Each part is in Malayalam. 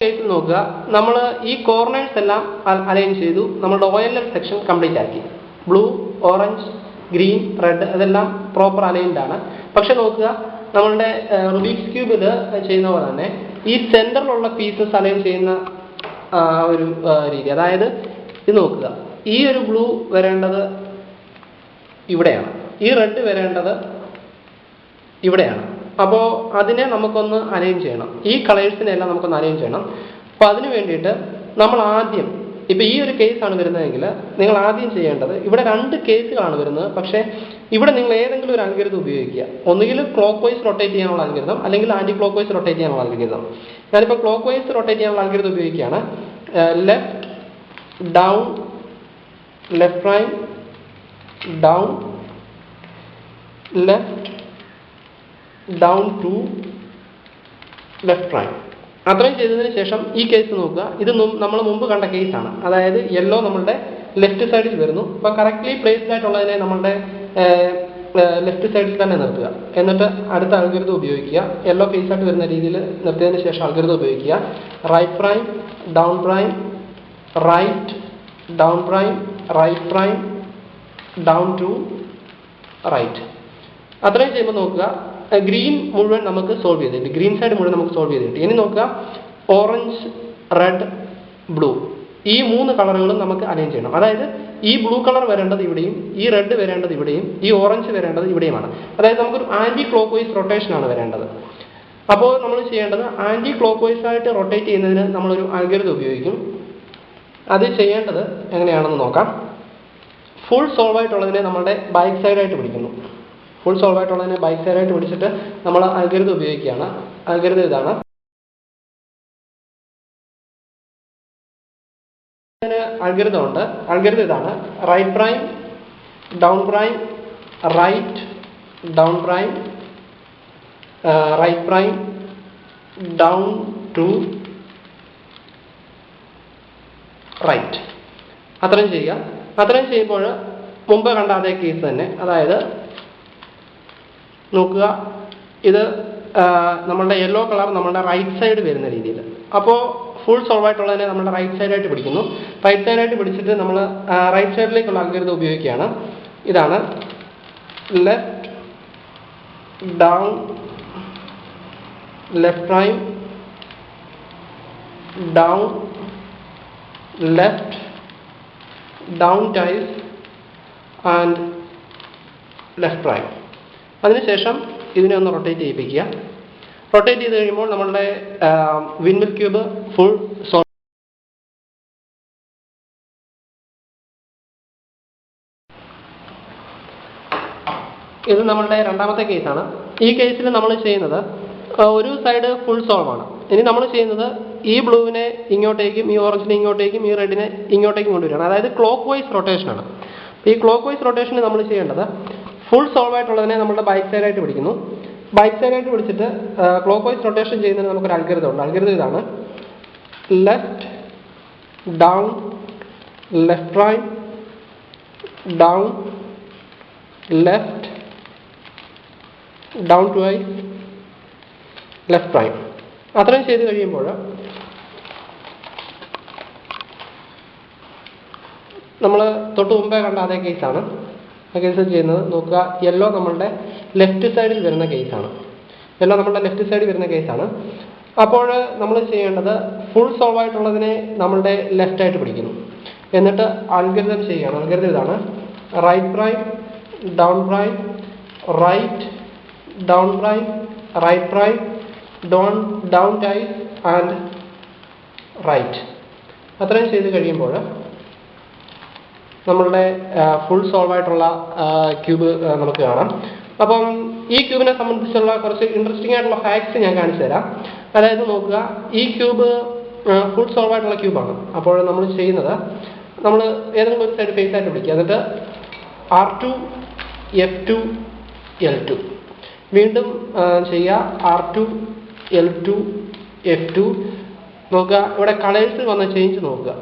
കേസിൽ നോക്കുക, നമ്മൾ ഈ കോർണേഴ്സ് എല്ലാം അലൈൻ ചെയ്തു. നമ്മുടെ OLL സെക്ഷൻ കംപ്ലീറ്റ് ആക്കി. ബ്ലൂ, ഓറഞ്ച്, ഗ്രീൻ, റെഡ് അതെല്ലാം പ്രോപ്പർ അലൈൻഡ് ആണ്. പക്ഷെ നോക്കുക, നമ്മളുടെ റുബിക്സ് ക്യൂബിൽ ചെയ്യുന്ന പോലെ തന്നെ ഈ സെന്ററിലുള്ള പീസസ് അലൈൻ ചെയ്യുന്ന ഒരു രീതി. അതായത് ഇത് നോക്കുക, ഈ ഒരു ബ്ലൂ വരേണ്ടത് ഇവിടെയാണ്, ഈ റെഡ് വരേണ്ടത് ഇവിടെയാണ്. അപ്പോൾ അതിനെ നമുക്കൊന്ന് അലൈൻ ചെയ്യണം. ഈ കളേഴ്സിനെ എല്ലാം നമുക്കൊന്ന് അലൈൻ ചെയ്യണം. അപ്പോൾ അതിന് വേണ്ടിയിട്ട് നമ്മൾ ആദ്യം, ഇപ്പോൾ ഈ ഒരു കേസാണ് വരുന്നതെങ്കിൽ നിങ്ങൾ ആദ്യം ചെയ്യേണ്ടത്, ഇവിടെ രണ്ട് കേസുകളാണ് വരുന്നത്. പക്ഷേ ഇവിടെ നിങ്ങൾ ഏതെങ്കിലും ഒരു അൽഗോരിതം ഉപയോഗിക്കുക. ഒന്നുകിൽ ക്ലോക്ക് വൈസ് റൊട്ടേറ്റ് ചെയ്യാനുള്ള അൽഗോരിതം, അല്ലെങ്കിൽ ആൻറ്റി ക്ലോക്ക് വൈസ് റൊട്ടേറ്റ് ചെയ്യാനുള്ള അൽഗോരിതം. ഞാനിപ്പോൾ ക്ലോക്ക് വൈസ് റൊട്ടേറ്റ് ചെയ്യാനുള്ള അൽഗോരിതം ഉപയോഗിക്കുകയാണ്. Left down, left prime, down, left down two left prime. അത്രയും ചെയ്തതിന് ശേഷം ഈ കേസ് നോക്കുക. ഇത് നമ്മൾ മുമ്പ് കണ്ട കേസാണ്. അതായത് യെല്ലോ നമ്മളുടെ ലെഫ്റ്റ് സൈഡിൽ വരുന്നു. അപ്പോൾ കറക്റ്റ്ലി പ്ലേസ്ഡ് ആയിട്ടുള്ളതിനെ നമ്മളുടെ ലെഫ്റ്റ് സൈഡിൽ തന്നെ നിർത്തുക. എന്നിട്ട് അടുത്ത അൽഗോരിതം ഉപയോഗിക്കുക. യെല്ലോ ഫേസ് ആയിട്ട് വരുന്ന രീതിയിൽ നിർത്തിയതിന് ശേഷം അൽഗോരിതം ഉപയോഗിക്കുക. Right prime, down prime, right down prime, right prime, down two right. അത്രയും ചെയ്യുമ്പോൾ നോക്കുക, ഗ്രീൻ മുഴുവൻ നമുക്ക് സോൾവ് ചെയ്തിട്ട്, ഗ്രീൻ സൈഡ് മുഴുവൻ നമുക്ക് സോൾവ് ചെയ്തിട്ട്. ഇനി നോക്കുക, ഓറഞ്ച്, റെഡ്, ബ്ലൂ, ഈ മൂന്ന് കളറുകളും നമുക്ക് അലൈൻ ചെയ്യണം. അതായത് ഈ ബ്ലൂ കളർ വരേണ്ടത് ഇവിടെയും, ഈ റെഡ് വരേണ്ടത് ഇവിടെയും, ഈ ഓറഞ്ച് വരേണ്ടത് ഇവിടെയുമാണ്. അതായത് നമുക്കൊരു ആൻറ്റി ക്ലോക്ക് വൈസ് റൊട്ടേഷനാണ് വരേണ്ടത്. അപ്പോൾ നമ്മൾ ചെയ്യേണ്ടത്, ആൻറ്റി ക്ലോക്ക് വൈസ് ആയിട്ട് റൊട്ടേറ്റ് ചെയ്യുന്നതിന് നമ്മളൊരു അൽഗോരിതം ഉപയോഗിക്കും. അത് ചെയ്യേണ്ടത് എങ്ങനെയാണെന്ന് നോക്കാം. ഫുൾ സോൾവ് ആയിട്ടുള്ളതിനെ നമ്മളുടെ ബാക്ക് സൈഡായിട്ട് പിടിക്കുന്നു. ഫുൾ സോൾവ് ആയിട്ടുള്ളതിനെ ബാക്ക് സൈഡായിട്ട് പിടിച്ചിട്ട് നമ്മൾ അൽഗോരിതം ഉപയോഗിക്കുകയാണ്. അൽഗോരിതം ഇതാണ്. അൽഗോരിതം ഉണ്ട്. അൽഗോരിതം ഇതാണ്. Right prime, down prime, right down prime, right prime, down two right. അത്രയും ചെയ്യുക. അത്രയും ചെയ്യുമ്പോൾ മുമ്പ് കണ്ട അതേ കേസ് തന്നെ. അതായത് നോക്കുക, ഇത് നമ്മളുടെ യെല്ലോ കളർ നമ്മളുടെ റൈറ്റ് സൈഡ് വരുന്ന രീതിയിൽ. അപ്പോൾ ഫുൾ സോൾവ് ആയിട്ടുള്ളതിനെ നമ്മുടെ റൈറ്റ് സൈഡായിട്ട് പിടിക്കുന്നു. റൈറ്റ് സൈഡായിട്ട് പിടിച്ചിട്ട് നമ്മൾ റൈറ്റ് സൈഡിലേക്കുള്ള അൽഗോരിതം ഉപയോഗിക്കുകയാണ്. ഇതാണ്. Left down, left prime, down, left down twice and left prime. അതിനുശേഷം ഇതിനെ ഒന്ന് റൊട്ടേറ്റ് ചെയ്യിപ്പിക്കുക. റൊട്ടേറ്റ് ചെയ്ത് കഴിയുമ്പോൾ നമ്മളുടെ വിൻഡ്മിൽ ക്യൂബ് ഫുൾ സോൾവ്. ഇത് നമ്മളുടെ രണ്ടാമത്തെ കേസാണ്. ഈ കേസിൽ നമ്മൾ ചെയ്യുന്നത്, ഒരു സൈഡ് ഫുൾ സോൾവ് ആണ്. ഇനി നമ്മൾ ചെയ്യുന്നത്, ഈ ബ്ലൂവിനെ ഇങ്ങോട്ടേക്കും, ഈ ഓറഞ്ചിനെ ഇങ്ങോട്ടേക്കും, ഈ റെഡിനെ ഇങ്ങോട്ടേക്കും കൊണ്ടുവരികയാണ്. അതായത് ക്ലോക്ക് വൈസ് റൊട്ടേഷനാണ്. ഈ ക്ലോക്ക് വൈസ് റൊട്ടേഷന് നമ്മൾ ചെയ്യേണ്ടത്, ഫുൾ സോൾവ് ആയിട്ടുള്ളതിനെ നമ്മുടെ ബാക്ക് സൈഡായിട്ട് പിടിക്കുന്നു. ബാക്ക് സൈഡായിട്ട് പിടിച്ചിട്ട് ക്ലോക്ക് വൈസ് റൊട്ടേഷൻ ചെയ്യുന്നതിന് നമുക്കൊരു അൽഗോരിതം ഉണ്ട്. അൽഗോരിതം ഇതാണ്. Left down, left prime, down, left down twice, left prime. അത്രയും ചെയ്ത് കഴിയുമ്പോൾ നമ്മൾ തൊട്ട് മുമ്പേ കണ്ട അതേ കേസാണ്. ആ കേസ് ചെയ്യുന്നത് നോക്കുക, യെല്ലോ നമ്മളുടെ ലെഫ്റ്റ് സൈഡിൽ വരുന്ന കേസാണ്. യെല്ലോ നമ്മളുടെ ലെഫ്റ്റ് സൈഡിൽ വരുന്ന കേസാണ്. അപ്പോൾ നമ്മൾ ചെയ്യേണ്ടത്, ഫുൾ സോൾവ് ആയിട്ടുള്ളതിനെ നമ്മളുടെ ലെഫ്റ്റ് ആയിട്ട് പിടിക്കുന്നു. എന്നിട്ട് അൽഗോരിതം ചെയ്യുകയാണ്. അൽഗോരിതം ഇതാണ്. Right prime, down prime, right down prime, right prime, down twice and right. അത്രയും ചെയ്ത് കഴിയുമ്പോൾ നമ്മളുടെ ഫുൾ സോൾവ് ആയിട്ടുള്ള ക്യൂബ് നമുക്ക് കാണാം. അപ്പം ഈ ക്യൂബിനെ സംബന്ധിച്ചുള്ള കുറച്ച് ഇൻട്രസ്റ്റിംഗ് ആയിട്ടുള്ള ഫാക്ട്സ് ഞാൻ കാണിച്ചു തരാം. അതായത് നോക്കുക, ഈ ക്യൂബ് ഫുൾ സോൾവ് ആയിട്ടുള്ള ക്യൂബാണ്. അപ്പോൾ നമ്മൾ ചെയ്യുന്നത്, നമ്മൾ ഏതെങ്കിലും ഒരു സൈഡ് ഫേസ് ആയിട്ട് പിടിക്കുക. എന്നിട്ട് R2, F2, L2 വീണ്ടും ചെയ്യുക. R2, L2, F2. നോക്കുക, ഇവിടെ കളേഴ്സ് വന്ന ചേഞ്ച് നോക്കുക.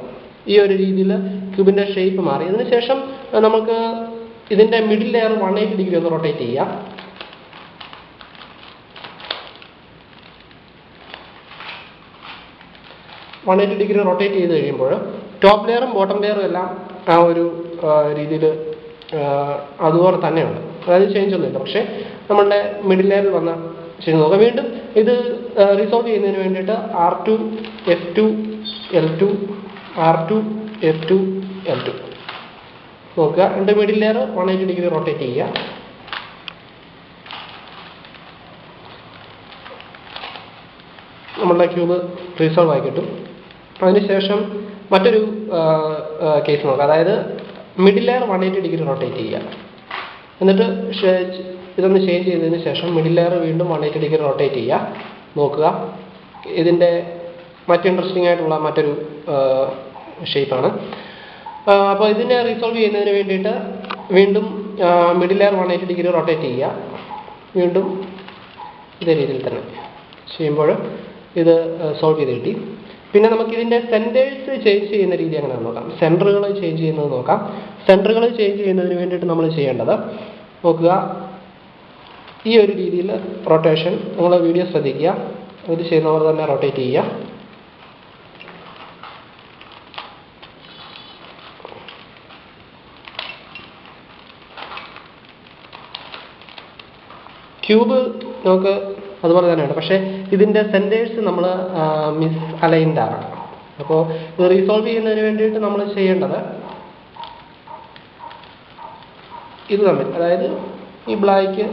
ഈ ഒരു രീതിയിൽ ക്യൂബിൻ്റെ ഷേപ്പ് മാറി. അതിനുശേഷം നമുക്ക് ഇതിൻ്റെ മിഡിൽ ലെയർ 180 ഡിഗ്രി ഒന്ന് റൊട്ടേറ്റ് ചെയ്യാം. 180 ഡിഗ്രി റൊട്ടേറ്റ് ചെയ്ത് കഴിയുമ്പോൾ ടോപ്പ് ലെയറും ബോട്ടം ലെയറും എല്ലാം ആ ഒരു രീതിയിൽ അതുപോലെ തന്നെയുണ്ട്, അതായത് ചേഞ്ച് ഒന്നുമില്ല. പക്ഷേ നമ്മളുടെ മിഡിൽ ലെയറിൽ വന്ന ചെയ്ത് നോക്കാം. വീണ്ടും ഇത് റിസോൾവ് ചെയ്യുന്നതിന് വേണ്ടിയിട്ട് R2 F2 L2 R2 F2 L2 നോക്കുക. എൻ്റെ മിഡിൽ ലെയർ 180 ഡിഗ്രി റൊട്ടേറ്റ് ചെയ്യുക. നമ്മളുടെ ക്യൂബ് റിസോൾവ് ആയി കിട്ടും. അതിനുശേഷം മറ്റൊരു കേസ് നോക്കാം. അതായത് മിഡിൽ ലെയർ 180 ഡിഗ്രി റൊട്ടേറ്റ് ചെയ്യുക. എന്നിട്ട് ഇതൊന്ന് ചേഞ്ച് ചെയ്തതിന് ശേഷം മിഡിൽ ലെയർ വീണ്ടും 180 ഡിഗ്രി റൊട്ടേറ്റ് ചെയ്യുക. നോക്കുക, ഇതിൻ്റെ മറ്റ് ഇൻട്രസ്റ്റിംഗ് ആയിട്ടുള്ള മറ്റൊരു ഷേപ്പാണ്. അപ്പോൾ ഇതിനെ റിസോൾവ് ചെയ്യുന്നതിന് വേണ്ടിയിട്ട് വീണ്ടും മിഡിൽ ലെയർ 180 ഡിഗ്രി റൊട്ടേറ്റ് ചെയ്യുക. വീണ്ടും ഇതേ രീതിയിൽ തന്നെ ചെയ്യുമ്പോൾ ഇത് സോൾവ് ചെയ്ത് കിട്ടി. പിന്നെ നമുക്കിതിൻ്റെ സെൻറ്റേഴ്സ് ചേഞ്ച് ചെയ്യുന്ന രീതി എങ്ങനെ നോക്കാം. സെൻറ്ററുകൾ ചേഞ്ച് ചെയ്യുന്നത് നോക്കാം. സെൻറ്ററുകൾ ചേഞ്ച് ചെയ്യുന്നതിന് വേണ്ടിയിട്ട് നമ്മൾ ചെയ്യേണ്ടത് നോക്കുക, ഈ ഒരു രീതിയിൽ റൊട്ടേഷൻ നിങ്ങൾ വീഡിയോ ശ്രദ്ധിക്കുക. ഇത് ചെയ്യുന്നവർ തന്നെ റൊട്ടേറ്റ് ചെയ്യുക. ക്യൂബ് നമുക്ക് അതുപോലെ തന്നെയാണ്, പക്ഷേ ഇതിൻ്റെ സെൻറ്റേഴ്സ് നമ്മൾ മിസ് അലൈൻഡ് ആണ്. അപ്പോൾ ഇത് റീസോൾവ് ചെയ്യുന്നതിന് വേണ്ടിയിട്ട് നമ്മൾ ചെയ്യേണ്ടത് ഇത് തമ്മിൽ, അതായത് ഈ ബ്ലാക്ക്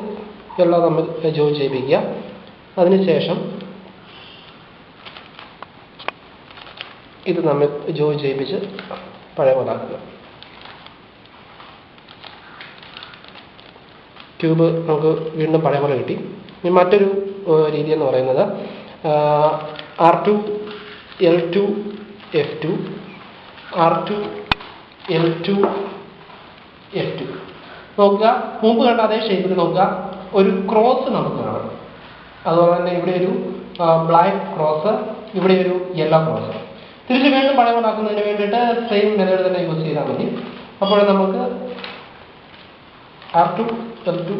യെല്ലോ തമ്മിൽ ജോയിൻ ചെയ്യിപ്പിക്കുക. അതിനുശേഷം ഇത് തമ്മിൽ ജോയിൻ ചെയ്യിപ്പിച്ച് പഴയ പോലെ ആക്കുക. ക്യൂബ് നമുക്ക് വീണ്ടും പഴയ പോലെ കിട്ടി. ഇനി മറ്റൊരു രീതി എന്ന് പറയുന്നത് R2 L2 F2 R2 L2 F2 നോക്കുക. മുമ്പ് കണ്ട അതേ ഷേപ്പിൽ നോക്കുക, ഒരു ക്രോസ് നമുക്ക് കാണാം. അതുപോലെ തന്നെ ഇവിടെ ഒരു ബ്ലാക്ക് ക്രോസ്, ഇവിടെ ഒരു യെല്ലോ ക്രോസ്. തിരിച്ച് വീണ്ടും പഴയ പോലെ ആക്കുന്നതിന് വേണ്ടിയിട്ട് സെയിം മെത്തേഡ് തന്നെ യൂസ് ചെയ്താൽ മതി. അപ്പോൾ നമുക്ക് R2 L2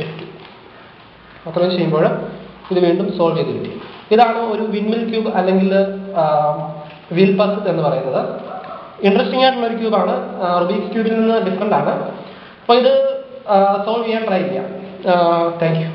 F2 അത്രയും ചെയ്യുമ്പോൾ ഇത് വീണ്ടും സോൾവ് ചെയ്ത് കിട്ടി. ഇതാണ് ഒരു വിൻമിൽ ക്യൂബ് അല്ലെങ്കിൽ വീൽ പസിൽ എന്ന് പറയുന്നത്. ഇൻട്രസ്റ്റിംഗ് ആയിട്ടുള്ള ഒരു ക്യൂബാണ്, റുബിക്സ് ക്യൂബിൽ നിന്ന് ഡിഫറെൻ്റ് ആണ്. അപ്പോൾ ഇത് സോൾവ് ചെയ്യാൻ ട്രൈ ചെയ്യാം. Thank you.